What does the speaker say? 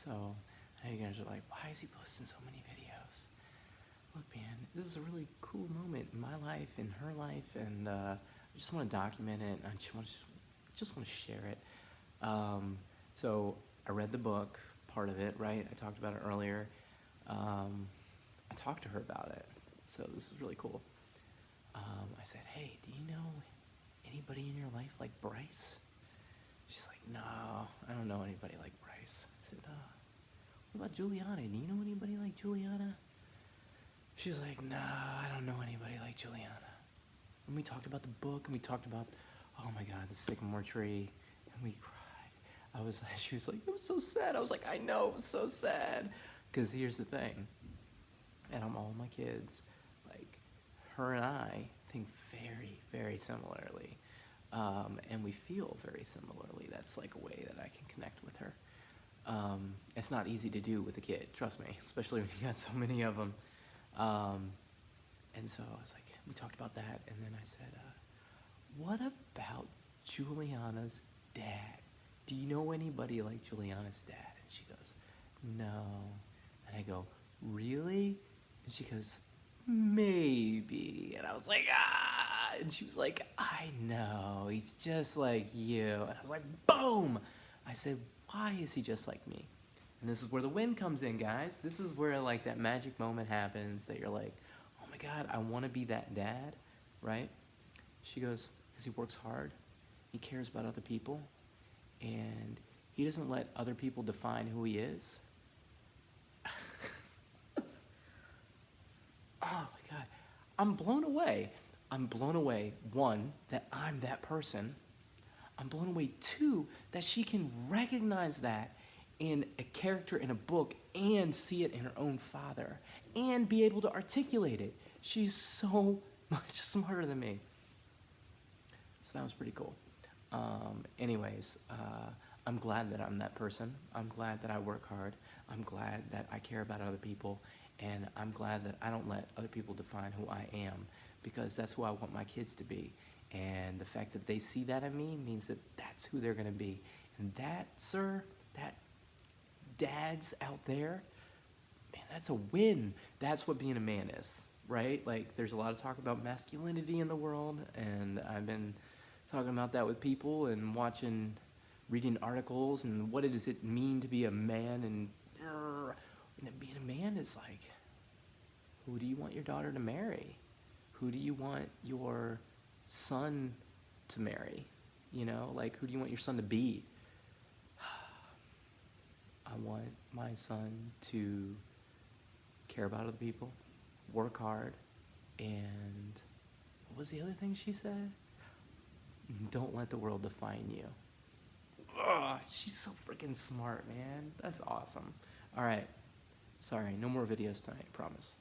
So I know you guys are like, why is he posting so many videos? Look, man, this is a really cool moment in my life, in her life, and I just want to document it. And I just want to share it. So I read the book, part of it, right? I talked about it earlier. I talked to her about it, so this is really cool. I said, hey, do you know anybody in your life like Bryce? She's like, no, I don't know anybody like Bryce. I said, what about Juliana? Do you know anybody like Juliana? She's like, no, I don't know anybody like Juliana. And we talked about the book, and we talked about, oh my God, the sycamore tree, and we cried. She was like, it was so sad. I was like, I know, it was so sad. Because here's the thing, and I'm all my kids, like, her and I think very, very similarly. And we feel very similarly. That's like a way that I can connect with her. It's not easy to do with a kid, trust me, especially when you got so many of them. And so I was like, we talked about that, and then I said, what about Juliana's dad? Do you know anybody like Juliana's dad? And she goes, no. And I go, really? And she goes, maybe. And I was like, ah. And she was like, I know, he's just like you. And I was like, boom. I said, why is he just like me? And this is where the win comes in, guys. This is where like that magic moment happens that you're like, oh my God, I want to be that dad, right? She goes, because he works hard, he cares about other people, and he doesn't let other people define who he is. Oh my God, I'm blown away. I'm blown away, one, that I'm that person. I'm blown away, two, that she can recognize that in a character in a book and see it in her own father and be able to articulate it. She's so much smarter than me. So that was pretty cool. Anyways, I'm glad that I'm that person. I'm glad that I work hard. I'm glad that I care about other people. And I'm glad that I don't let other people define who I am, because that's who I want my kids to be. And the fact that they see that in me means that that's who they're going to be. And that, sir, that dads out there, man, that's a win. That's what being a man is, right? Like, there's a lot of talk about masculinity in the world, and I've been talking about that with people and reading articles and what does it mean to be a man, and being a man is like, who do you want your daughter to marry? Who do you want your son to marry? You know, like, who do you want your son to be? I want my son to care about other people, work hard, and what was the other thing she said? Don't let the world define you. Ugh, she's so freaking smart, man. That's awesome. All right. Sorry, no more videos tonight, promise.